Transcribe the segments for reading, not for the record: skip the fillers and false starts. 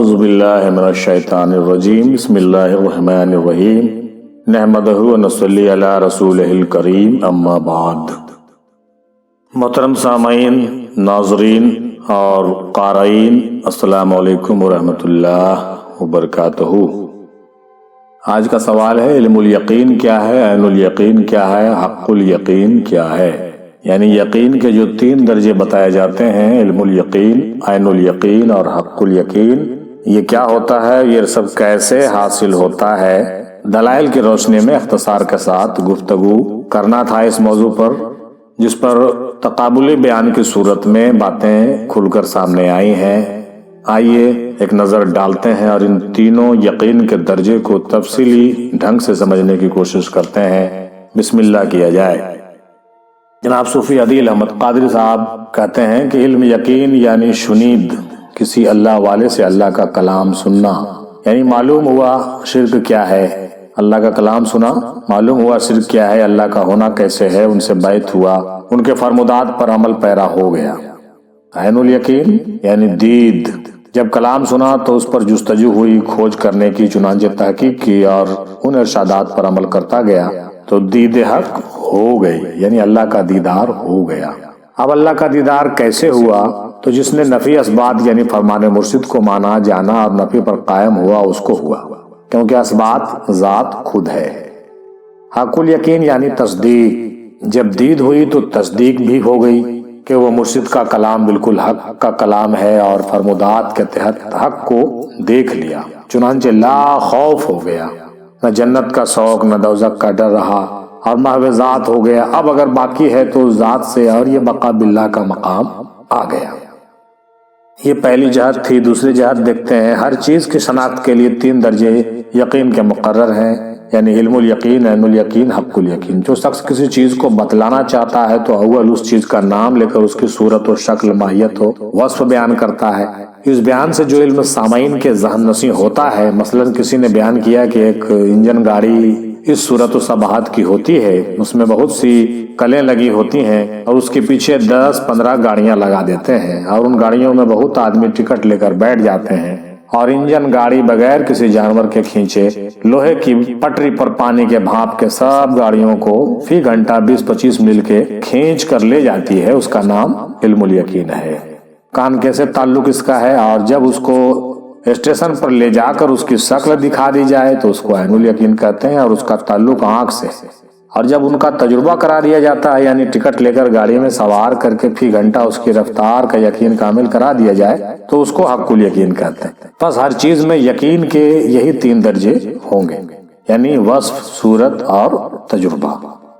اعوذ باللہ من الشیطان الرجیم بسم اللہ الرحمن الرحیم نحمدہ و نصلی علی رسولہ الکریم اما بعد۔ محترم سامعین، ناظرین اور قارئین، السلام علیکم ورحمۃ اللہ وبرکاتہ۔ آج کا سوال ہے علم الیقین کیا ہے، عین الیقین کیا ہے، حق الیقین کیا ہے؟ یعنی یقین کے جو 3 درجے بتائے جاتے ہیں، علم الیقین، عین الیقین اور حق الیقین، یہ کیا ہوتا ہے، یہ سب کیسے حاصل ہوتا ہے، دلائل کی روشنی میں اختصار کے ساتھ گفتگو کرنا تھا اس موضوع پر، جس پر تقابلی بیان کی صورت میں باتیں کھل کر سامنے آئی ہیں۔ آئیے ایک نظر ڈالتے ہیں اور ان تینوں یقین کے درجے کو تفصیلی ڈھنگ سے سمجھنے کی کوشش کرتے ہیں۔ بسم اللہ کیا جائے۔ جناب صوفی عدیل احمد قادری صاحب کہتے ہیں کہ علم یقین یعنی شنید، کسی اللہ والے سے اللہ کا کلام سننا، یعنی معلوم ہوا شرک کیا ہے، اللہ کا کلام سنا، معلوم ہوا شرک کیا ہے، اللہ کا ہونا کیسے ہے، ان سے بیعت ہوا، ان کے فرمودات پر عمل پیرا ہو گیا۔ عین الیقین یعنی دید، جب کلام سنا تو اس پر جستجو ہوئی، کھوج کرنے کی، چنانچہ تحقیق کی اور ان ارشادات پر عمل کرتا گیا تو دید حق ہو گئی، یعنی اللہ کا دیدار ہو گیا۔ اب اللہ کا دیدار کیسے ہوا؟ تو جس نے نفی اسبات یعنی فرمان مرشد کو مانا، جانا اور نفی پر قائم ہوا، اس کو ہوا، کیونکہ اسبات ذات خود ہے۔ حق الیقین یعنی تصدیق، جب دید ہوئی تو تصدیق بھی ہو گئی کہ وہ مرشد کا کلام بالکل حق کا کلام ہے، اور فرمودات کے تحت حق کو دیکھ لیا، چنانچہ لا خوف ہو گیا، نہ جنت کا شوق نہ دوزخ کا ڈر رہا، اور محو ذات ہو گیا۔ اب اگر باقی ہے تو ذات سے اور یہ بقا باللہ کا مقام آ گیا۔ یہ پہلی جہت تھی۔ دوسری جہت دیکھتے ہیں، ہر چیز کی شناخت کے لیے 3 درجے یقین کے مقرر ہیں، یعنی علم الیقین، عین الیقین، حق الیقین۔ جو شخص کسی چیز کو بتلانا چاہتا ہے تو اول اس چیز کا نام لے کر اس کی صورت و شکل، ماہیت و وصف بیان کرتا ہے۔ اس بیان سے جو علم سامعین کے ذہن نشین ہوتا ہے، مثلا کسی نے بیان کیا کہ ایک انجن گاڑی اس صورت و صباحت کی ہوتی ہے، اس میں بہت سی کلیں لگی ہوتی ہیں اور اس کے پیچھے 10-15 گاڑیاں لگا دیتے ہیں، اور ان گاڑیوں میں بہت آدمی ٹکٹ لے کر بیٹھ جاتے ہیں، اور انجن گاڑی بغیر کسی جانور کے کھینچے لوہے کی پٹری پر پانی کے بھاپ کے سب گاڑیوں کو فی گھنٹہ 20-25 میل کے کھینچ کر لے جاتی ہے۔ اس کا نام علم الیقین ہے۔ کان کیسے تعلق اس کا ہے، اور جب اس کو اسٹیشن پر لے جا کر اس کی شکل دکھا دی جائے تو اس کو عین الیقین کہتے ہیں، اور اس کا تعلق آنکھ سے، اور جب ان کا تجربہ کرا دیا جاتا ہے، یعنی ٹکٹ لے کر گاڑی میں سوار کر کے فی گھنٹہ اس کی رفتار کا یقین کامل کرا دیا جائے تو اس کو حق الیقین کہتے ہیں۔ بس ہر چیز میں یقین کے یہی 3 درجے ہوں گے، یعنی وصف، صورت اور تجربہ۔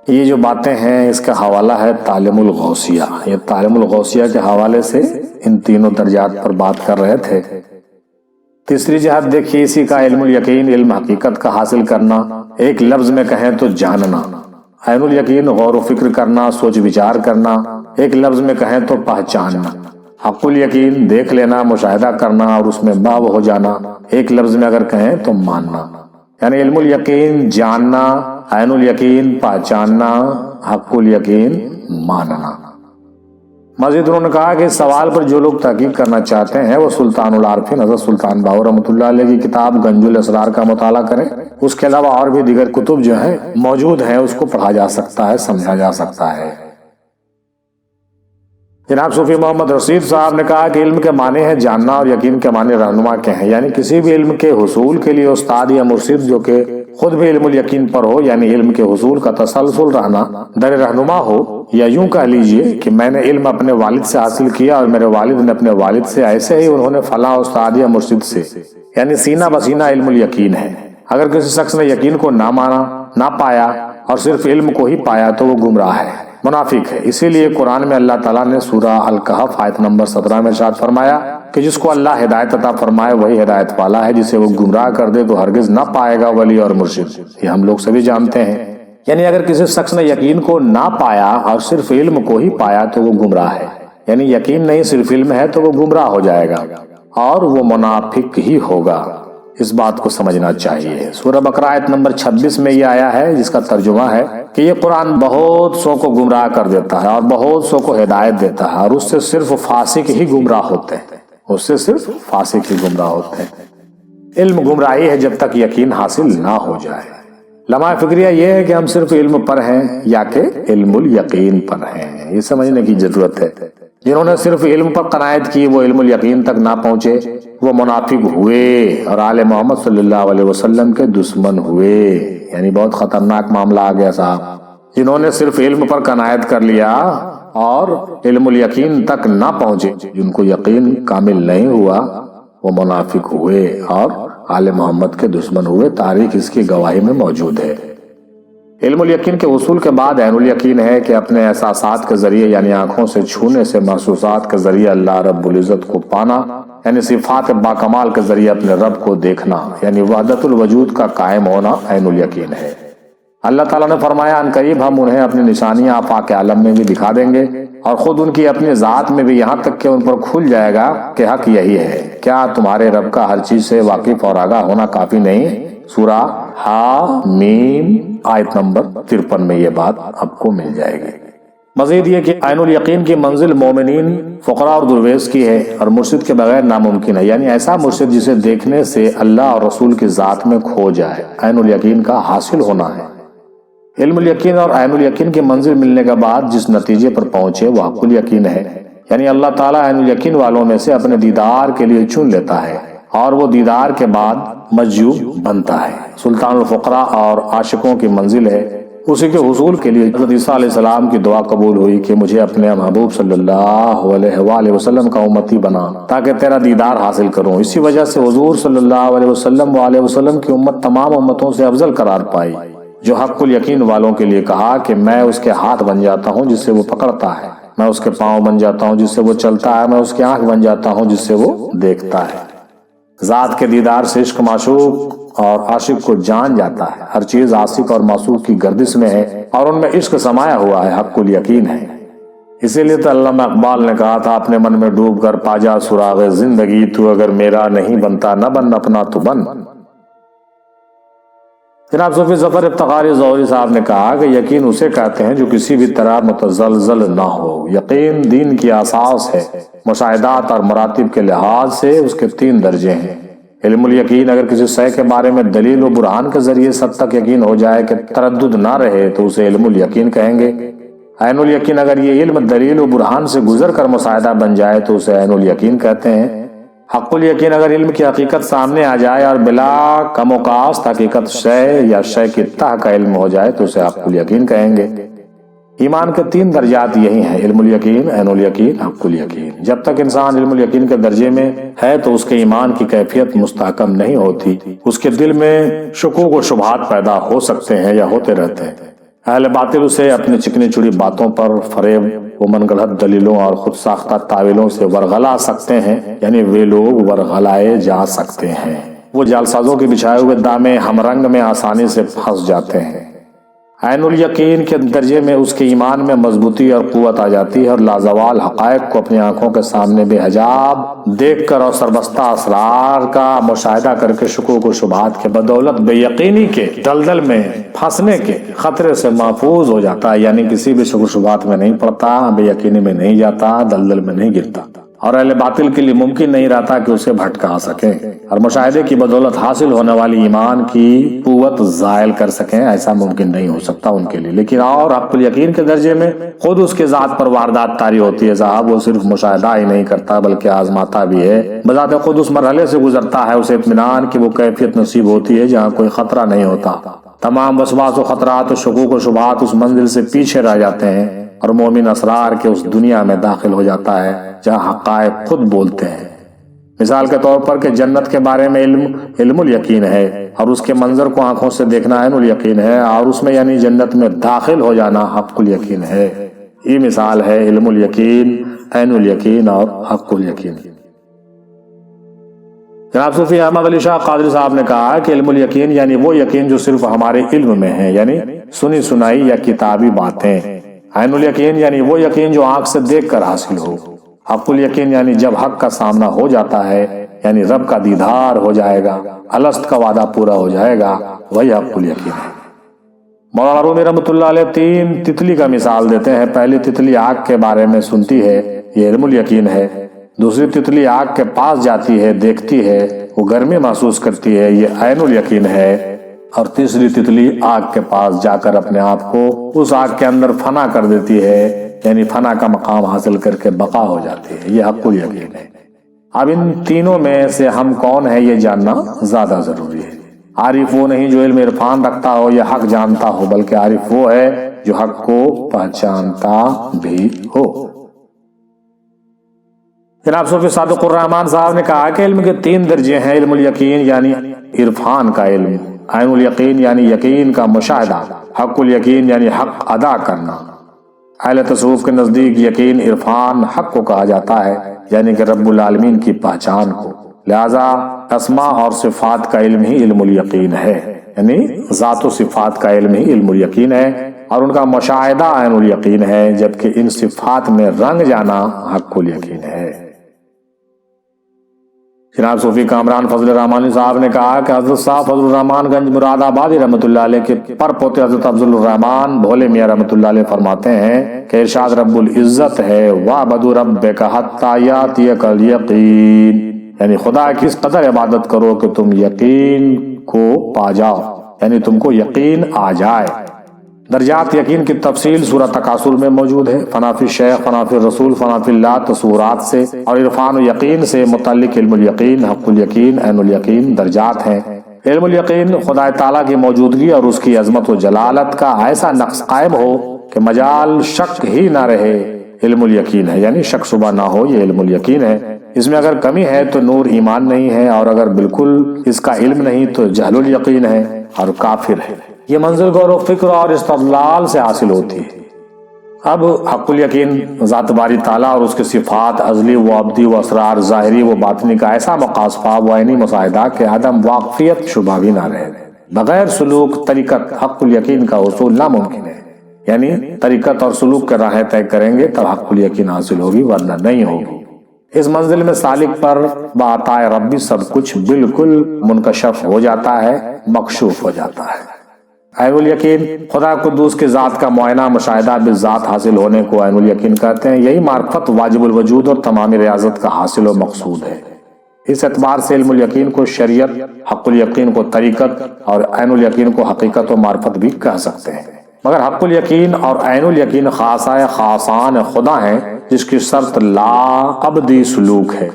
یہ جو باتیں ہیں اس کا حوالہ ہے تعلیم الغوثیہ۔ یہ تعلیم الغوثیہ کے حوالے سے ان تینوں درجات پر بات کر رہے تھے۔ تیسری جہت دیکھیے اسی کا، علم الیقین، علم حقیقت کا حاصل کرنا، ایک لفظ میں کہیں تو جاننا۔ عین الیقین غور و فکر کرنا، سوچ وچار کرنا، ایک لفظ میں کہیں تو پہچاننا۔ حق الیقین دیکھ لینا، مشاہدہ کرنا اور اس میں محو ہو جانا، ایک لفظ میں اگر کہیں تو ماننا۔ یعنی علم الیقین جاننا، عین الیقین پہچاننا، حق الیقین ماننا۔ مزید انہوں نے کہا کہ اس سوال پر جو لوگ تحقیق کرنا چاہتے ہیں وہ سلطان العارفین حضرت سلطان باہو رحمۃ اللہ علیہ کی کتاب گنج الاسرار کا مطالعہ کریں۔ اس کے علاوہ اور بھی دیگر کتب جو ہیں موجود ہیں، اس کو پڑھا جا سکتا ہے، سمجھا جا سکتا ہے۔ جناب صوفی محمد رشید صاحب نے کہا کہ علم کے معنی ہے جاننا، اور یقین کے معنی رہنما کے ہیں، یعنی کسی بھی علم کے حصول کے لیے استاد یا مرشد جو کہ خود بھی علم الیقین پر ہو، یعنی علم کے حصول کا تسلسل رہنا، در رہنما ہو، یا یوں کہہ لیجئے کہ میں نے علم اپنے والد سے حاصل کیا اور میرے والد نے اپنے والد سے، ایسے ہی انہوں نے فلاں استاد یا مرشد سے، یعنی سینہ بسینہ علم الیقین ہے۔ اگر کسی شخص نے یقین کو نہ مانا، نہ پایا اور صرف علم کو ہی پایا تو وہ گمراہ ہے، منافق ہے۔ اسی لیے قرآن میں اللہ تعالیٰ نے سورہ الکہف آیت نمبر 17 میں ارشاد فرمایا کہ جس کو اللہ ہدایت عطا فرمائے وہی ہدایت والا ہے، جسے وہ گمراہ کر دے تو ہرگز نہ پائے گا ولی اور مرشد۔ یہ ہم لوگ سبھی جانتے ہیں۔ یعنی اگر کسی شخص نے یقین کو نہ پایا اور صرف علم کو ہی پایا تو وہ گمراہ ہے، یعنی یقین نہیں صرف علم ہے تو وہ گمراہ ہو جائے گا اور وہ منافق ہی ہوگا۔ اس بات کو سمجھنا چاہیے۔ سورہ بقرہ آیت نمبر 26 میں یہ آیا ہے جس کا ترجمہ ہے کہ یہ قرآن بہت سو کو گمراہ کر دیتا ہے اور بہت سو کو ہدایت دیتا ہے، اور اس سے صرف فاسق ہی گمراہ ہوتے ہیں۔ اس سے صرف فاسق ہی گمراہ ہوتے ہیں۔ علم گمراہی ہے جب تک یقین حاصل نہ ہو جائے۔ لمحہ فکریہ یہ ہے کہ ہم صرف علم پر ہیں یا کہ علم الیقین پر ہیں، یہ سمجھنے کی ضرورت ہے۔ جنہوں نے صرف علم پر قناعت کی وہ علم الیقین تک نہ پہنچے، وہ منافق ہوئے اور آل محمد صلی اللہ علیہ وسلم کے دشمن ہوئے۔ یعنی بہت خطرناک معاملہ آ گیا صاحب۔ جنہوں نے صرف علم پر قناعت کر لیا اور علم الیقین تک نہ پہنچے، جن کو یقین کامل نہیں ہوا، وہ منافق ہوئے اور آل محمد کے دشمن ہوئے۔ تاریخ اس کی گواہی میں موجود ہے۔ علم الیقین کے اصول کے بعد عین الیقین ہے کہ اپنے احساسات کے ذریعے یعنی آنکھوں سے چھونے سے، محسوسات کے ذریعے اللہ رب العزت کو پانا، یعنی صفات باکمال کے ذریعے اپنے رب کو دیکھنا، یعنی وحدت الوجود کا قائم ہونا عین الیقین ہے۔ اللہ تعالیٰ نے فرمایا ان قریب ہم انہیں اپنی نشانیاں آفاق عالم میں بھی دکھا دیں گے اور خود ان کی اپنی ذات میں بھی، یہاں تک کہ ان پر کھل جائے گا کہ حق یہی ہے۔ کیا تمہارے رب کا ہر چیز سے واقف اور آگاہ ہونا کافی نہیں؟ سورہ حامیم آیت نمبر 53 میں یہ بات آپ کو مل جائے گی۔ مزید یہ کہ عین الیقین کی منزل مومنین، فقراء اور درویش کی ہے اور مرشد کے بغیر ناممکن ہے، یعنی ایسا مرشد جسے دیکھنے سے اللہ اور رسول کی ذات میں کھو جائے، عین الیقین کا حاصل ہونا ہے۔ علم الیقین اور عین الیقین کی منزل ملنے کے بعد جس نتیجے پر پہنچے وہ حق الیقین ہے، یعنی اللہ تعالیٰ عین الیقین والوں میں سے اپنے دیدار کے لیے چن لیتا ہے اور وہ دیدار کے بعد مجذوب بنتا ہے۔ سلطان الفقراء اور عاشقوں کی منزل ہے، اسی کے حصول کے لیے حضرت عیسیٰ علیہ السلام کی دعا قبول ہوئی کہ مجھے اپنے محبوب صلی اللہ علیہ وآلہ وسلم کا امتی بنا تاکہ تیرا دیدار حاصل کروں۔ اسی وجہ سے حضور صلی اللہ علیہ وسلم وآلہ وسلم کی امت تمام امتوں سے افضل قرار پائی، جو حق الیقین والوں کے لیے کہا کہ میں اس کے ہاتھ بن جاتا ہوں جس سے وہ پکڑتا ہے، میں اس کے پاؤں بن جاتا ہوں جس سے وہ چلتا ہے، میں اس کی آنکھ بن جاتا ہوں جس سے وہ دیکھتا ہے۔ ذات کے دیدار سے عشق معشوق اور عاشق کو جان جاتا ہے۔ ہر چیز عاشق اور معشوق کی گردش میں ہے اور ان میں عشق سمایا ہوا ہے، حق الیقین ہے۔ اسی لیے تو علامہ اقبال نے کہا تھا اپنے من میں ڈوب کر پا جا سراغ زندگی، تو اگر میرا نہیں بنتا نہ بن اپنا تو بن۔ جناب صوفی ظفر افتخاری ظہوری صاحب نے کہا کہ یقین اسے کہتے ہیں جو کسی بھی طرح متزلزل نہ ہو۔ یقین دین کی اساس ہے۔ مشاہدات اور مراتب کے لحاظ سے اس کے 3 درجے ہیں۔ علم الیقین اگر کسی شے کے بارے میں دلیل و برہان کے ذریعے سب تک یقین ہو جائے کہ تردد نہ رہے تو اسے علم الیقین کہیں گے۔ عین الیقین اگر یہ علم دلیل و برہان سے گزر کر مشاہدہ بن جائے تو اسے عین الیقین کہتے ہیں۔ حق الیقین اگر علم کی حقیقت سامنے آ جائے اور بلا کم و کاست حقیقت شے یا شے کی تہ کا علم ہو جائے تو اسے حق الیقین کہیں گے۔ ایمان کے 3 درجات یہی ہیں، علم الیقین، عین الیقین، حق الیقین۔ جب تک انسان علم الیقین کے درجے میں ہے تو اس کے ایمان کی کیفیت مستحکم نہیں ہوتی، اس کے دل میں شکوک و شبہات پیدا ہو سکتے ہیں یا ہوتے رہتے ہیں۔ اہل باطل اسے اپنی چکنی چڑی باتوں پر، فریب و من گڑھت دلیلوں اور خود ساختہ تعویلوں سے ورغلا سکتے ہیں، یعنی وہ لوگ ورغلائے جا سکتے ہیں۔ وہ جالسازوں کے بچھائے ہوئے دامے ہم رنگ میں آسانی سے پھنس جاتے ہیں۔ عین الیقین کے درجے میں اس کے ایمان میں مضبوطی اور قوت آ جاتی ہے اور لازوال حقائق کو اپنی آنکھوں کے سامنے بے حجاب دیکھ کر اور سربستہ اسرار کا مشاہدہ کر کے شکوک و شبہات کے بدولت بے یقینی کے دلدل میں پھنسنے کے خطرے سے محفوظ ہو جاتا ہے، یعنی کسی بھی شکوک و شبہات میں نہیں پڑتا، بے یقینی میں نہیں جاتا، دلدل میں نہیں گرتا، اور اہل باطل کے لیے ممکن نہیں رہتا کہ اسے بھٹکا سکیں اور مشاہدے کی بدولت حاصل ہونے والی ایمان کی قوت زائل کر سکیں، ایسا ممکن نہیں ہو سکتا ان کے لیے۔ لیکن اور حق الیقین کے درجے میں خود اس کے ذات پر واردات طاری ہوتی ہے صاحب، وہ صرف مشاہدہ ہی نہیں کرتا بلکہ آزماتا بھی ہے، بذات خود اس مرحلے سے گزرتا ہے، اسے اطمینان کی وہ کیفیت نصیب ہوتی ہے جہاں کوئی خطرہ نہیں ہوتا، تمام وسواس و خطرات و شکوک و شبہات اس منزل سے پیچھے رہ جاتے ہیں اور مومن اسرار کے اس دنیا میں داخل ہو جاتا ہے جہاں حقائق خود بولتے ہیں۔ مثال کے طور پر کہ جنت کے بارے میں علم الیقین ہے اور اس کے منظر کو آنکھوں سے دیکھنا عین الیقین ہے، اور اس میں یعنی جنت میں داخل ہو جانا حق الیقین ہے۔ یہ مثال ہے علم الیقین، عین الیقین اور حق الیقین۔ جناب صوفی احمد علی شاہ قادری صاحب نے کہا کہ علم الیقین یعنی وہ یقین جو صرف ہمارے علم میں ہے، یعنی سنی سنائی یا کتابی باتیں۔ عین الیقین یعنی وہ یقین جو آنکھ سے دیکھ کر حاصل ہو۔ حق الیقین یعنی جب حق کا سامنا ہو جاتا ہے، یعنی رب کا دیدار ہو جائے گا، الست کا وعدہ پورا ہو جائے گا، وہی حق الیقین ہے۔ مولانا رومی رحمۃ اللہ علیہ 3 تتلی کا مثال دیتے ہیں۔ پہلی تتلی آگ کے بارے میں سنتی ہے، یہ علم الیقین ہے۔ دوسری تتلی آگ کے پاس جاتی ہے، دیکھتی ہے، وہ گرمی محسوس کرتی ہے، یہ عین الیقین ہے۔ اور تیسری تتلی آگ کے پاس جا کر اپنے آپ کو اس آگ کے اندر فنا کر دیتی ہے، یعنی فنا کا مقام حاصل کر کے بقا ہو جاتی ہے، یہ حق الیقین ہے۔ اب ان تینوں میں سے ہم کون ہے یہ جاننا زیادہ ضروری ہے۔ عارف وہ نہیں جو علم عرفان رکھتا ہو یا حق جانتا ہو، بلکہ عارف وہ ہے جو حق کو پہچانتا بھی ہو۔ جناب صوفی صادق الرحمان صاحب نے کہا کہ علم کے 3 درجے ہیں: علم الیقین یعنی عرفان کا علم، عین الیقین یعنی یقین کا مشاہدہ، حق الیقین یعنی حق ادا کرنا۔ اہل تصوف کے نزدیک یقین عرفان حق کو کہا جاتا ہے، یعنی کہ رب العالمین کی پہچان کو۔ لہذا اسماء اور صفات کا علم ہی علم الیقین ہے، یعنی ذات و صفات کا علم ہی علم الیقین ہے، اور ان کا مشاہدہ عین الیقین ہے، جبکہ ان صفات میں رنگ جانا حق الیقین ہے۔ جناب صوفی کامران فضل الرحمانی صاحب نے کہا کہ حضرت صاحب فضل الرحمان گنج مراد آبادی رحمۃ اللہ علیہ کے پر پوتے حضرت افضل الرحمان بھولے میاں رحمۃ اللہ علیہ فرماتے ہیں کہ ارشاد رب العزت ہے وَاعْبُدْ رَبَّكَ حَتَّى يَأْتِيَكَ الْيَقِينُ، یعنی خدا کی اس قدر عبادت کرو کہ تم یقین کو پا جاؤ، یعنی تم کو یقین آ جائے۔ درجات یقین کی تفصیل سورہ تکاثر میں موجود ہے۔ فنا فی الشیخ، فنا فی الرسول، فنا فی اللہ تصورات سے اور عرفان و یقین سے متعلق علم الیقین، حق الیقین، عین الیقین درجات ہیں۔ علم الیقین خدا تعالیٰ کی موجودگی اور اس کی عظمت و جلالت کا ایسا نقص قائم ہو کہ مجال شک ہی نہ رہے، علم الیقین ہے، یعنی شک شبہ نہ ہو، یہ علم الیقین ہے۔ اس میں اگر کمی ہے تو نور ایمان نہیں ہے، اور اگر بالکل اس کا علم نہیں تو جہل الیقین ہے اور کافر ہے۔ یہ منزل غور و فکر اور استدلال سے حاصل ہوتی ہے۔ اب حق الیقین ذات باری تعالیٰ اور اس کے صفات ازلی و ابدی و اسرار ظاہری و باطنی کا ایسا مقاصفہ و عینی مشاہدہ کہ عدم واقفیت شبہ بھی نہ رہے۔ بغیر سلوک طریقت حق الیقین کا حصول ناممکن ہے، یعنی طریقت اور سلوک کے راہیں طے کریں گے تب حق الیقین حاصل ہوگی، ورنہ نہیں ہوگی۔ اس منزل میں سالک پر بعطائے ربی سب کچھ بالکل منکشف ہو جاتا ہے، مکشوف ہو جاتا ہے۔ عین الیقین خدا قدوس کی ذات کا معائنہ مشاہدہ بالذات حاصل ہونے کو عین الیقین کہتے ہیں۔ یہی معرفت واجب الوجود اور تمامی ریاضت کا حاصل و مقصود ہے۔ اس اعتبار سے علم الیقین کو شریعت، حق الیقین کو طریقت اور عین الیقین کو حقیقت و معرفت بھی کہہ سکتے ہیں۔ مگر حق الیقین اور عین الیقین خاصہ خاصان خدا ہیں، جس کی شرط لا ابدی سلوک ہے۔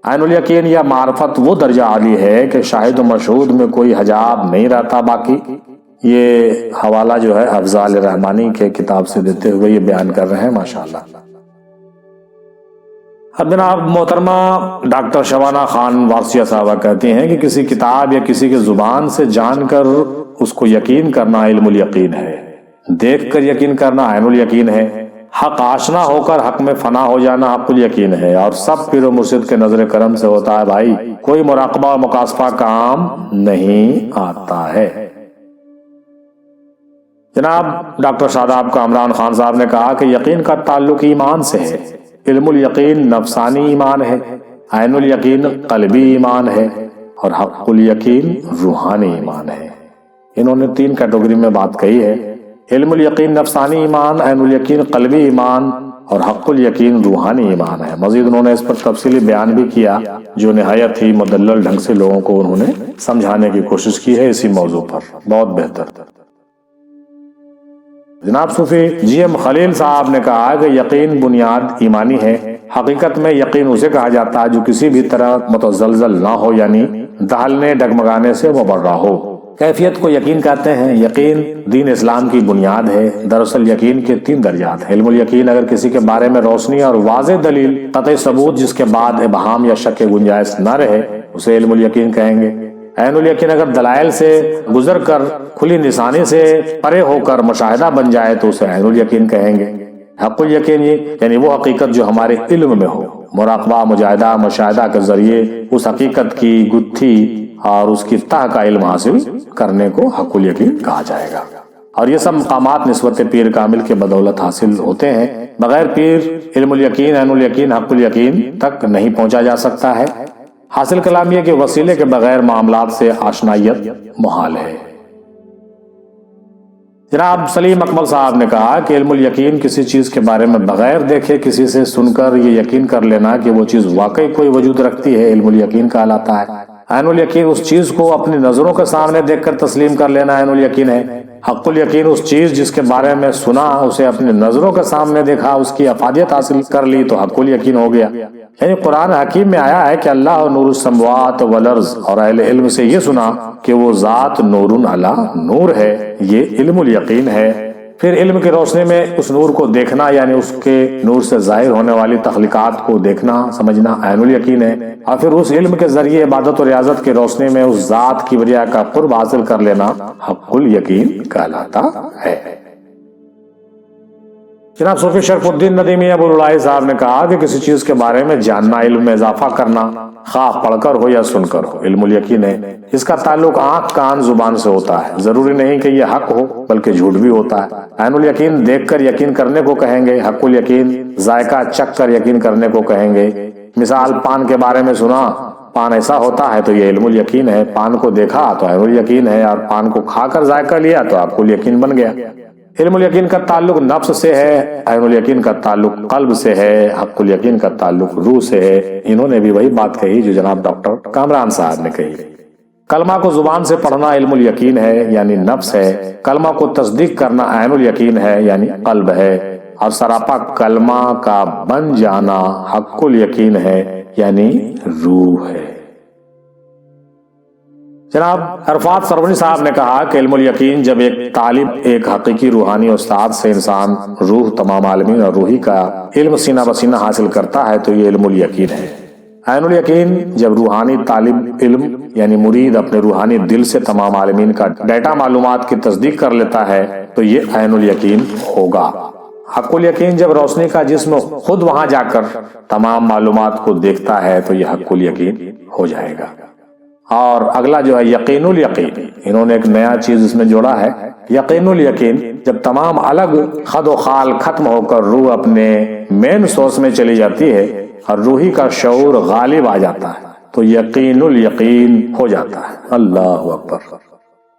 عین الیقین یا معرفت وہ درجہ عالی ہے کہ شاہد و مشہود میں کوئی حجاب نہیں رہتا۔ باقی یہ حوالہ جو ہے افضال رحمانی کے کتاب سے دیتے ہوئے یہ بیان کر رہے ہیں، ماشاءاللہ۔ اب جناب محترمہ ڈاکٹر شبانہ خان وارثیہ صاحبہ کہتی ہیں کہ کسی کتاب یا کسی کی زبان سے جان کر اس کو یقین کرنا علم الیقین ہے، دیکھ کر یقین کرنا عین الیقین ہے، حق آشنا ہو کر حق میں فنا ہو جانا حق الیقین ہے، اور سب پیر و مرشد کے نظر کرم سے ہوتا ہے بھائی، کوئی مراقبہ اور مقاصفہ کام نہیں آتا ہے۔ جناب ڈاکٹر شاداب کامران خان صاحب نے کہا کہ یقین کا تعلق ایمان سے ہے۔ علم الیقین نفسانی ایمان ہے، عین الیقین قلبی ایمان ہے، اور حق الیقین روحانی ایمان ہے۔ انہوں نے 3 کیٹیگری میں بات کہی ہے: علم الیقین نفسانی ایمان، عین الیقین قلبی ایمان، اور حق الیقین روحانی ایمان ہے۔ مزید انہوں نے اس پر تفصیلی بیان بھی کیا، جو نہایت ہی مدلل ڈھنگ سے لوگوں کو انہوں نے سمجھانے کی کوشش کی ہے اسی موضوع پر، بہت بہتر۔ جناب صوفی جی ایم خلیل صاحب نے کہا کہ یقین بنیاد ایمانی ہے۔ حقیقت میں یقین اسے کہا جاتا ہے جو کسی بھی طرح متزلزل نہ ہو، یعنی دہلنے ڈگمگانے سے مبرہ ہو۔ کیفیت کو یقین کہتے ہیں۔ یقین دین اسلام کی بنیاد ہے۔ دراصل یقین کے 3 درجات ہیں۔ علم الیقین اگر کسی کے بارے میں روشنی اور واضح دلیل، قطعی ثبوت جس کے بعد ابہام یا شک کی گنجائش نہ رہے، اسے علم الیقین کہیں گے۔ عین الیقین اگر دلائل سے گزر کر کھلی نشانی سے پرے ہو کر مشاہدہ بن جائے تو اسے عین الیقین کہیں گے۔ حق الیقین یعنی وہ حقیقت جو ہمارے علم میں ہو، مراقبہ، مجاہدہ، مشاہدہ کے ذریعے اس حقیقت کی گتھی اور اس کی تہ کا علم حاصل کرنے کو حق الیقین کہا جائے گا۔ اور یہ سب مقامات نسبت پیر کامل کے بدولت حاصل ہوتے ہیں۔ بغیر پیر علم الیقین، عین الیقین، حق الیقین تک نہیں پہنچا جا سکتا ہے۔ حاصل کلام یہ کہ وسیلے کے بغیر معاملات سے آشنائیت محال ہے۔ جناب سلیم اکمل صاحب نے کہا کہ علم الیقین کسی چیز کے بارے میں بغیر دیکھے کسی سے سن کر یہ یقین کر لینا کہ وہ چیز واقعی کوئی وجود رکھتی ہے، علم الیقین کہلاتا ہے۔ عین الیقین اس چیز کو اپنی نظروں کے سامنے دیکھ کر تسلیم کر لینا عین الیقین ہے۔ حق الیقین اس چیز جس کے بارے میں سنا، اسے اپنی نظروں کے سامنے دیکھا، اس کی افادیت حاصل کر لی تو حق الیقین ہو گیا۔ یعنی قرآن حکیم میں آیا ہے کہ اللہ نور السماوات والارض، اور اہل علم سے یہ سنا کہ وہ ذات نور علی نور ہے، یہ علم الیقین ہے۔ پھر علم کی روشنی میں اس نور کو دیکھنا، یعنی اس کے نور سے ظاہر ہونے والی تخلیقات کو دیکھنا سمجھنا عین الیقین ہے، اور پھر اس علم کے ذریعے عبادت و ریاضت کی روشنی میں اس ذات کی کبریاء کا قرب حاصل کر لینا حق الیقین کہلاتا ہے۔ جناب صوفی شرف الدین ندیمی ابو العلائی صاحب نے کہا کہ کسی چیز کے بارے میں جاننا، علم میں اضافہ کرنا، خواہ پڑھ کر ہو یا سن کر ہو، علم الیقین ہے۔ اس کا تعلق آنکھ، کان، زبان سے ہوتا ہے۔ ضروری نہیں کہ یہ حق ہو بلکہ جھوٹ بھی ہوتا ہے۔ عین الیقین دیکھ کر یقین کرنے کو کہیں گے، حق الیقین ذائقہ چکھ کر یقین کرنے کو کہیں گے۔ مثال، پان کے بارے میں سنا، پان ایسا ہوتا ہے تو یہ علم الیقین ہے۔ پان کو دیکھا تو عین الیقین ہے، اور پان کو کھا کر ذائقہ لیا تو حق الیقین بن گیا۔ علم الیقین کا تعلق نفس سے ہے، عین الیقین کا تعلق قلب سے ہے، حق الیقین کا تعلق روح سے ہے۔ انہوں نے بھی وہی بات کہی جو جناب ڈاکٹر کامران صاحب نے کہی۔ کلمہ کو زبان سے پڑھنا علم الیقین ہے، یعنی نفس ہے۔ کلمہ کو تصدیق کرنا عین الیقین ہے، یعنی قلب ہے۔ اور سراپا کلمہ کا بن جانا حق الیقین ہے، یعنی روح ہے۔ جناب عرفات سرونی صاحب نے کہا کہ علم الیقین جب ایک طالب ایک حقیقی روحانی استاد سے انسان روح تمام عالمین اور روحی کا علم سینہ بسینہ حاصل کرتا ہے تو یہ علم الیقین ہے۔ عین الیقین جب روحانی طالب علم یعنی مرید اپنے روحانی دل سے تمام عالمین کا ڈیٹا معلومات کی تصدیق کر لیتا ہے تو یہ عین الیقین ہوگا۔ حق الیقین جب روشنی کا جسم خود وہاں جا کر تمام معلومات کو دیکھتا ہے تو یہ حق الیقین ہو جائے گا۔ اور اگلا جو ہے یقین الیقین، انہوں نے ایک نیا چیز اس میں جوڑا ہے۔ یقین الیقین جب تمام الگ خد و خال ختم ہو کر روح اپنے مین سورس میں چلی جاتی ہے اور روحی کا شعور غالب آ جاتا ہے تو یقین الیقین ہو جاتا ہے۔ اللہ اکبر۔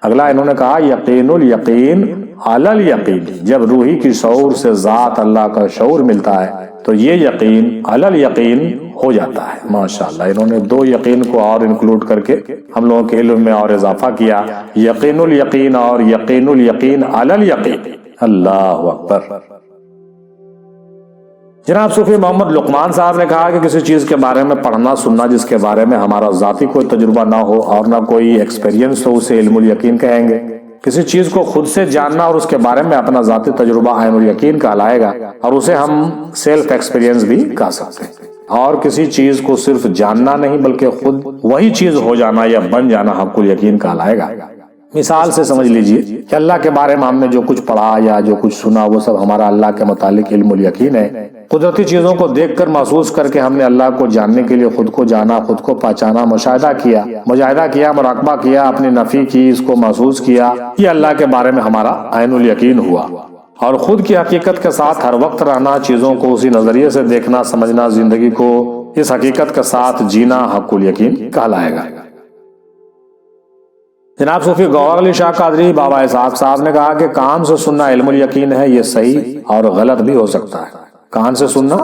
اگلا انہوں نے کہا یقین الیقین علی الیقین، جب روحی کی شعور سے ذات اللہ کا شعور ملتا ہے تو یہ یقین علی الیقین ہو جاتا ہے۔ ماشاءاللہ، انہوں نے دو یقین کو اور انکلوڈ کر کے ہم لوگوں کے علم میں اور اضافہ کیا، یقین الیقین اور یقین الیقین علی الیقین۔ اللہ اکبر۔ جناب صوفی محمد لقمان صاحب نے کہا کہ کسی چیز کے بارے میں پڑھنا سننا جس کے بارے میں ہمارا ذاتی کوئی تجربہ نہ ہو اور نہ کوئی ایکسپیرینس ہو اسے علم الیقین کہیں گے۔ کسی چیز کو خود سے جاننا اور اس کے بارے میں اپنا ذاتی تجربہ عین الیقین کہلائے گا، اور اسے ہم سیلف ایکسپیرینس بھی کہہ سکتے ہیں۔ اور کسی چیز کو صرف جاننا نہیں بلکہ خود وہی چیز ہو جانا یا بن جانا حق الیقین کہلائے گا۔ مثال سے سمجھ لیجئے کہ اللہ کے بارے میں ہم نے جو کچھ پڑھا یا جو کچھ سنا وہ سب ہمارا اللہ کے متعلق علم الیقین ہے۔ قدرتی چیزوں کو دیکھ کر محسوس کر کے ہم نے اللہ کو جاننے کے لیے خود کو جانا، خود کو پہچانا، مشاہدہ کیا، مراقبہ کیا، اپنی نفی کی، اس کو محسوس کیا، یہ اللہ کے بارے میں ہمارا عین الیقین ہوا۔ اور خود کی حقیقت کے ساتھ ہر وقت رہنا، چیزوں کو اسی نظریے سے دیکھنا سمجھنا، زندگی کو اس حقیقت کے ساتھ جینا حق الیقین کہلائے گا۔ جناب صوفی گوہر علی شاہ قادری بابا اسحاق صاحب نے کہا کہ کان سے سننا علم الیقین ہے، یہ صحیح اور غلط بھی ہو سکتا ہے۔ کان سے سننا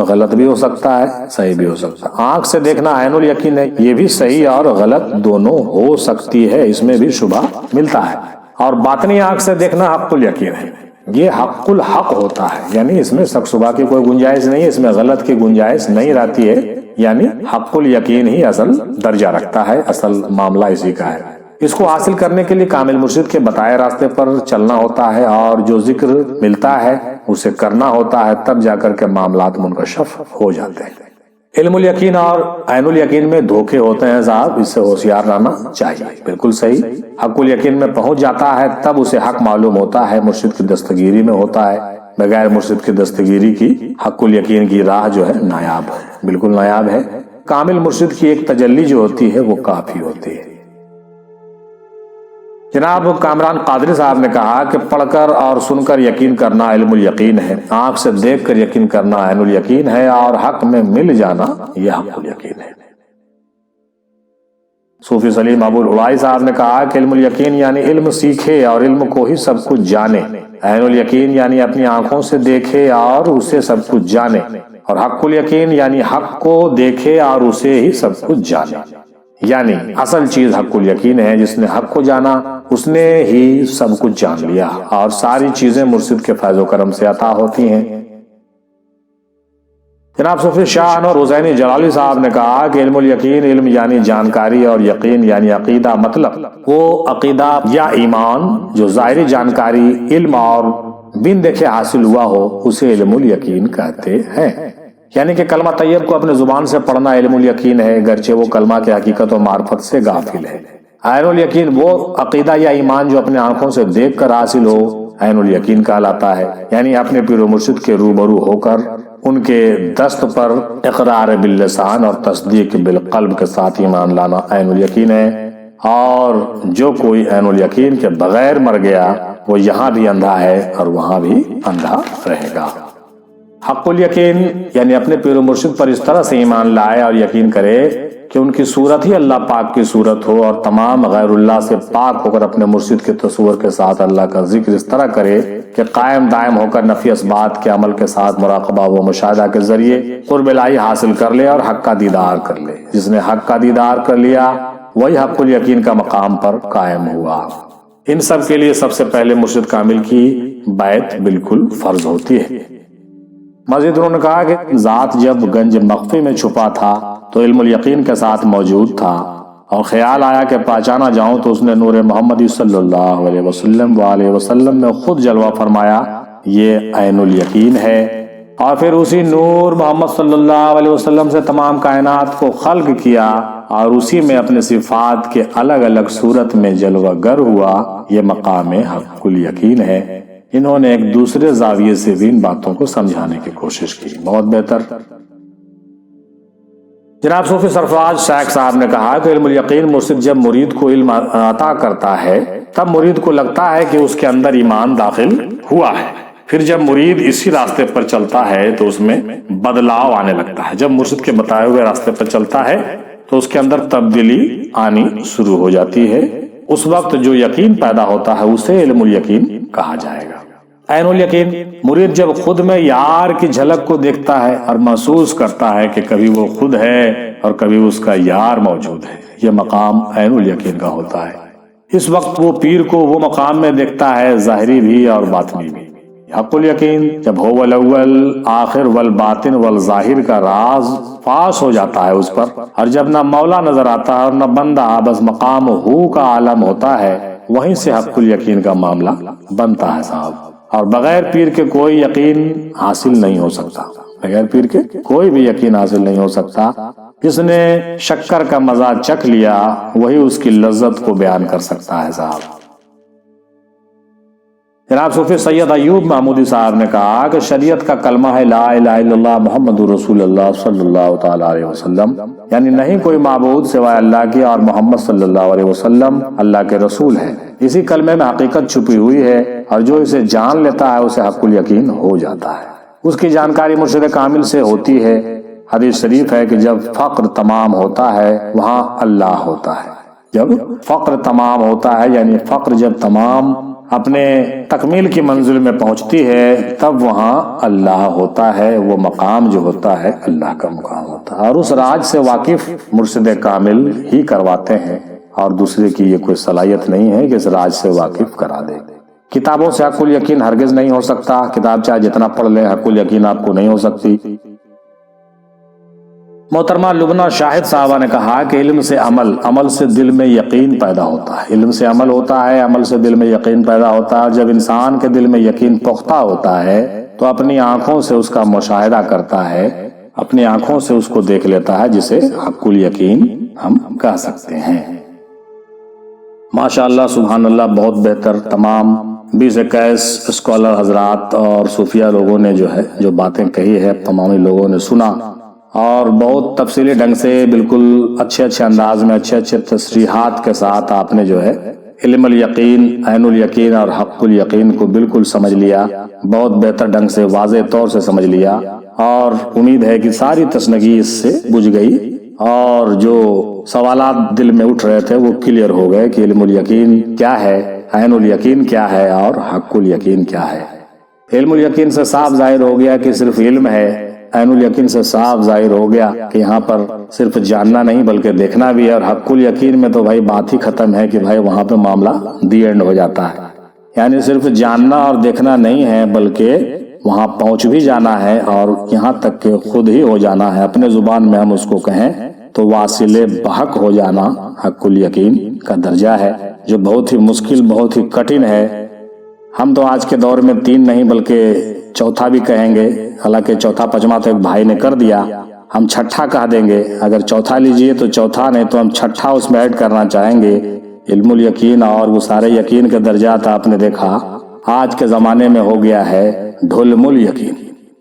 غلط بھی ہو سکتا ہے، صحیح بھی ہو سکتا ہے۔ آنکھ سے دیکھنا عین الیقین ہے، یہ بھی صحیح اور غلط دونوں ہو سکتی ہے، اس میں بھی شبہ ملتا ہے۔ اور باطنی آنکھ سے دیکھنا حق الیقین ہے، یہ حق الحق ہوتا ہے، یعنی اس میں شک شبہ کی کوئی گنجائش نہیں ہے، اس میں غلط کی گنجائش نہیں رہتی ہے، یعنی حق الیقین ہی اصل درجہ رکھتا ہے، اصل معاملہ اسی کا ہے۔ اس کو حاصل کرنے کے لیے کامل مرشد کے بتائے راستے پر چلنا ہوتا ہے اور جو ذکر ملتا ہے اسے کرنا ہوتا ہے، تب جا کر کے معاملات منکشف ہو جاتے ہیں۔ علم الیقین اور عین الیقین میں دھوکے ہوتے ہیں صاحب، اس سے ہوشیار رہنا چاہیے۔ بالکل صحیح، حق الیقین میں پہنچ جاتا ہے تب اسے حق معلوم ہوتا ہے، مرشد کی دستگیری میں ہوتا ہے۔ بغیر مرشد کی دستگیری کی حق الیقین کی راہ جو ہے نایاب ہے، بالکل نایاب ہے۔ کامل مرشد کی ایک تجلی جو ہوتی ہے وہ کافی ہوتی ہے۔ جناب کامران قادری صاحب نے کہا کہ پڑھ کر اور سن کر یقین کرنا علم الیقین ہے، آنکھ سے دیکھ کر یقین کرنا عین الیقین ہے، اور حق میں مل جانا یہ حق الیقین ہے۔ صوفی سلیم ابو العلائی صاحب نے کہا کہ علم الیقین یعنی علم سیکھے اور علم کو ہی سب کچھ جانے، عین الیقین یعنی اپنی آنکھوں سے دیکھے اور اسے سب کچھ جانے، اور حق الیقین یعنی حق کو دیکھے اور اسے ہی سب کچھ جانے۔ یعنی اصل چیز حق الیقین ہے، جس نے حق کو جانا اس نے ہی سب کچھ جان لیا، اور ساری چیزیں مرشد کے فیض و کرم سے عطا ہوتی ہیں۔ جناب صوفی شاہ انور حسینی جلالی صاحب نے کہا کہ علم الیقین، علم یعنی جانکاری، اور یقین یعنی عقیدہ، مطلب وہ عقیدہ یا ایمان جو ظاہری جانکاری، علم اور بن دیکھے حاصل ہوا ہو اسے علم الیقین کہتے ہیں۔ یعنی کہ کلمہ طیب کو اپنے زبان سے پڑھنا علم الیقین ہے، گرچہ وہ کلمہ کے حقیقت و معرفت سے غافل ہے۔ عین الیقین وہ عقیدہ یا ایمان جو اپنے آنکھوں سے دیکھ کر حاصل ہو، عین الیقین کہلاتا ہے۔ یعنی اپنے پیر و مرشد کے روبرو ہو کر ان کے دست پر اقرار باللسان اور تصدیق بالقلب کے ساتھ ایمان لانا عین الیقین ہے۔ اور جو کوئی عین الیقین کے بغیر مر گیا وہ یہاں بھی اندھا ہے اور وہاں بھی اندھا رہے گا۔ حق الیقین یعنی اپنے پیر و مرشد پر اس طرح سے ایمان لائے اور یقین کرے کہ ان کی صورت ہی اللہ پاک کی صورت ہو، اور تمام غیر اللہ سے پاک ہو کر اپنے مرشد کے تصور کے ساتھ اللہ کا ذکر اس طرح کرے کہ قائم دائم ہو کر نفی اثبات کے عمل کے ساتھ مراقبہ و مشاہدہ کے ذریعے قرب الہی حاصل کر لے اور حق کا دیدار کر لے۔ جس نے حق کا دیدار کر لیا وہی حق الیقین کا مقام پر قائم ہوا۔ ان سب کے لیے سب سے پہلے مرشد کامل کی بیعت بالکل فرض ہوتی ہے۔ مزید انہوں نے کہا کہ ذات جب گنج مخفی میں چھپا تھا تو علم الیقین کے ساتھ موجود تھا، اور خیال آیا کہ پہچانا جاؤں تو اس نے نور محمدی صلی اللہ علیہ وسلم وآلہ وسلم میں خود جلوہ فرمایا، یہ عین الیقین ہے۔ اور پھر اسی نور محمد صلی اللہ علیہ وسلم سے تمام کائنات کو خلق کیا، اور اسی میں اپنے صفات کے الگ الگ صورت میں جلوہ گر ہوا، یہ مقام حق الیقین ہے۔ انہوں نے ایک دوسرے زاویے سے بھی ان باتوں کو سمجھانے کی کوشش کی۔ بہت بہتر۔ جناب صوفی سرفراز شیخ صاحب نے کہا کہ علم الیقین مرشد جب مرید کو علم عطا کرتا ہے تب مرید کو لگتا ہے کہ اس کے اندر ایمان داخل ہوا ہے۔ پھر جب مرید اسی راستے پر چلتا ہے تو اس میں بدلاؤ آنے لگتا ہے۔ جب مرشد کے بتائے ہوئے راستے پر چلتا ہے تو اس کے اندر تبدیلی آنی شروع ہو جاتی ہے۔ اس وقت جو یقین پیدا ہوتا ہے اسے علم الیقین کہا جائے گا۔ عین الیقین مرید جب خود میں یار کی جھلک کو دیکھتا ہے اور محسوس کرتا ہے کہ کبھی وہ خود ہے اور کبھی اس کا یار موجود ہے، یہ مقام عین الیقین کا ہوتا ہے۔ اس وقت وہ پیر کو وہ مقام میں دیکھتا ہے، ظاہری بھی اور باطنی بھی۔ حق الیقین جب ہو الاول آخر والباطن والظاہر کا راز فاش ہو جاتا ہے اس پر، اور جب نہ مولا نظر آتا ہے اور نہ بندہ، بس مقام ہو کا عالم ہوتا ہے، وہیں سے حق الیقین کا معاملہ بنتا ہے صاحب۔ اور بغیر پیر کے کوئی یقین حاصل نہیں ہو سکتا، بغیر پیر کے کوئی بھی یقین حاصل نہیں ہو سکتا۔ جس نے شکر کا مزہ چکھ لیا وہی اس کی لذت کو بیان کر سکتا ہے صاحب۔ جناب صوفی سید ایوب محمودی صاحب نے کہا کہ شریعت کا کلمہ ہے لا الہ الا اللہ محمد رسول اللہ صلی اللہ تعالی علیہ وسلم، یعنی نہیں کوئی معبود سوائے اللہ کی، اور محمد صلی اللہ علیہ وسلم اللہ کے رسول ہے۔ اسی کلمے میں حقیقت چھپی ہوئی ہے، اور جو اسے جان لیتا ہے اسے حق الیقین ہو جاتا ہے۔ اس کی جانکاری مرشد کامل سے ہوتی ہے۔ حدیث شریف ہے کہ جب فقر تمام ہوتا ہے وہاں اللہ ہوتا ہے۔ جب فقر تمام ہوتا ہے یعنی فقر جب تمام اپنے تکمیل کی منزل میں پہنچتی ہے تب وہاں اللہ ہوتا ہے۔ وہ مقام جو ہوتا ہے اللہ کا مقام ہوتا ہے، اور اس راج سے واقف مرشد کامل ہی کرواتے ہیں، اور دوسرے کی یہ کوئی صلاحیت نہیں ہے کہ اس راج سے واقف کرا دے۔ کتابوں سے حق الیقین ہرگز نہیں ہو سکتا، کتاب چاہے جتنا پڑھ لیں حق الیقین آپ کو نہیں ہو سکتی۔ محترمہ لبنہ شاہد صاحبہ نے کہا کہ علم سے عمل، عمل سے دل میں یقین پیدا ہوتا ہے۔ علم سے عمل ہوتا ہے، عمل سے دل میں یقین پیدا ہوتا ہے، اور جب انسان کے دل میں یقین پختہ ہوتا ہے تو اپنی آنکھوں سے اس کا مشاہدہ کرتا ہے، اپنی آنکھوں سے اس کو دیکھ لیتا ہے، جسے حق الیقین ہم کہہ سکتے ہیں۔ ماشاءاللہ سبحان اللہ، بہت بہتر۔ تمام 20-21 اسکالر حضرات اور صوفیہ لوگوں نے جو باتیں کہی ہے تمامی لوگوں نے سنا، اور بہت تفصیلی ڈھنگ سے بالکل اچھے انداز میں اچھے تصریحات کے ساتھ آپ نے علم الیقین، عین الیقین اور حق الیقین کو بالکل سمجھ لیا، بہت بہتر ڈھنگ سے واضح طور سے سمجھ لیا، اور امید ہے کہ ساری تشنگی اس سے بجھ گئی، اور جو سوالات دل میں اٹھ رہے تھے وہ کلیئر ہو گئے کہ علم الیقین کیا ہے، عین الیقین کیا ہے اور حق الیقین کیا ہے۔ علم الیقین سے صاف ظاہر ہو گیا کہ صرف علم ہے، عین الیقین سے صاف ظاہر ہو گیا کہ یہاں پر صرف جاننا نہیں بلکہ دیکھنا بھی ہے، اور حق الیقین میں تو بھائی بات ہی ختم ہے کہ بھائی وہاں پہ معاملہ دی اینڈ ہو جاتا ہے، یعنی صرف جاننا اور دیکھنا نہیں ہے بلکہ وہاں پہنچ بھی جانا ہے اور یہاں تک کہ خود ہی ہو جانا ہے، اپنے زبان میں ہم اس کو کہیں تو واصل بحق ہو جانا حق الیقین کا درجہ ہے، جو بہت ہی مشکل، بہت ہی کٹھن ہے۔ ہم تو آج کے دور میں 3 نہیں بلکہ چوتھا بھی کہیں گے، حالانکہ چوتھا پنجواں تو ایک بھائی نے کر دیا، ہم چھٹا کہہ دیں گے۔ اگر چوتھا لیجئے تو چوتھا، نہیں تو ہم چھٹا اس میں ایڈ کرنا چاہیں گے۔ علم الیقین اور وہ سارے یقین کے درجات آپ نے دیکھا آج کے زمانے میں ہو گیا ہے ڈھلم الیقین۔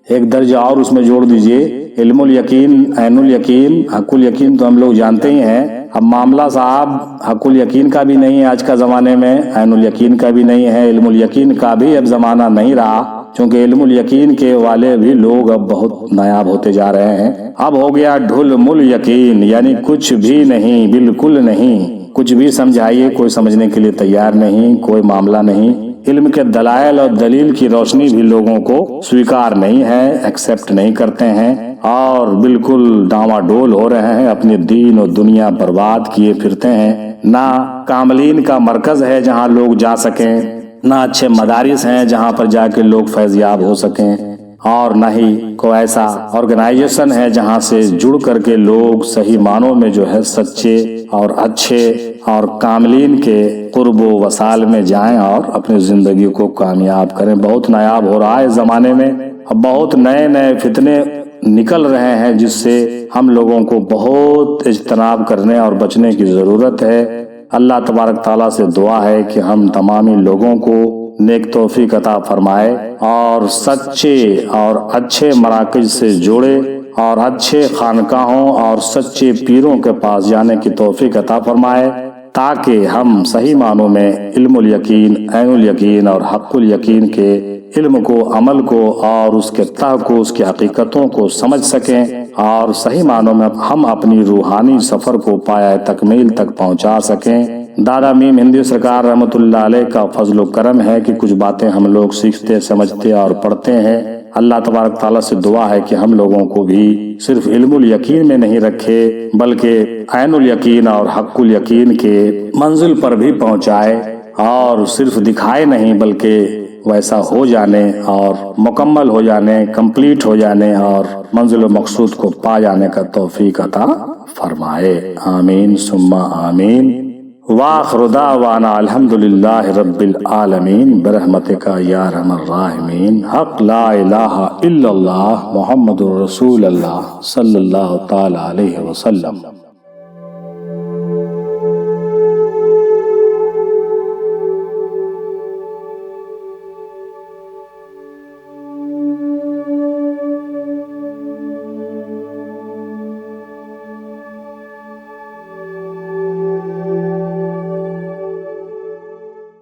ایک درجہ اور اس میں جوڑ دیجئے، علم الیقین، عین الیقین، حق الیقین تو ہم لوگ جانتے ہی ہیں۔ اب معاملہ صاحب حق الیقین کا بھی نہیں ہے آج کا زمانے میں، عین الیقین کا بھی نہیں ہے، علم الیقین کا بھی اب زمانہ نہیں رہا، چونکہ علم الیقین کے والے بھی لوگ اب بہت نایاب ہوتے جا رہے ہیں۔ اب ہو گیا ڈھلم الیقین، یعنی کچھ بھی نہیں، بالکل نہیں، کچھ بھی سمجھائیے کوئی سمجھنے کے لیے تیار نہیں، کوئی معاملہ نہیں۔ علم کے دلائل اور دلیل کی روشنی بھی لوگوں کو سویکار نہیں ہے، ایکسپٹ نہیں کرتے ہیں، اور بالکل ڈاواڈول ہو رہے ہیں، اپنے دین اور دنیا برباد کیے پھرتے ہیں۔ نہ کاملین کا مرکز ہے جہاں لوگ جا سکیں، نہ اچھے مدارس ہیں جہاں پر جا کے لوگ فیض یاب ہو سکیں، اور نہ ہی کوئی ایسا آرگنائزیشن ہے جہاں سے جڑ کر کے لوگ صحیح معنوں میں جو ہے سچے اور اچھے اور کاملین کے قرب و وصال میں جائیں اور اپنی زندگی کو کامیاب کریں۔ بہت نایاب ہو رہا ہے اس زمانے میں، اب بہت نئے نئے فتنے نکل رہے ہیں جس سے ہم لوگوں کو بہت اجتناب کرنے اور بچنے کی ضرورت ہے۔ اللہ تبارک تعالیٰ سے دعا ہے کہ ہم تمامی لوگوں کو نیک توفیق عطا فرمائے اور سچے اور اچھے مراکز سے جوڑے اور اچھے خانقاہوں اور سچے پیروں کے پاس جانے کی توفیق عطا فرمائے، تاکہ ہم صحیح معنوں میں علم الیقین، عین الیقین اور حق الیقین کے علم کو، عمل کو اور اس کے تہ کو، اس کی حقیقتوں کو سمجھ سکیں، اور صحیح معنوں میں ہم اپنی روحانی سفر کو پایہ تکمیل تک پہنچا سکیں۔ دادا میم ہندی سرکار رحمۃ اللہ علیہ کا فضل و کرم ہے کہ کچھ باتیں ہم لوگ سیکھتے، سمجھتے اور پڑھتے ہیں۔ اللہ تبارک تعالیٰ سے دعا ہے کہ ہم لوگوں کو بھی صرف علم الیقین میں نہیں رکھے بلکہ عین الیقین اور حق الیقین کے منزل پر بھی پہنچائے، اور صرف دکھائے نہیں بلکہ ویسا ہو جانے اور مکمل ہو جانے، کمپلیٹ ہو جانے اور منزل و مقصود کو پا جانے کا توفیق عطا فرمائے۔ آمین ثم آمین۔ وآخر دعوانا الحمدللہ رب العالمین برحمتک یا ارحم الراحمین۔ حق لا الہ الا اللہ محمد رسول اللہ صلی اللہ تعالی علیہ وسلم۔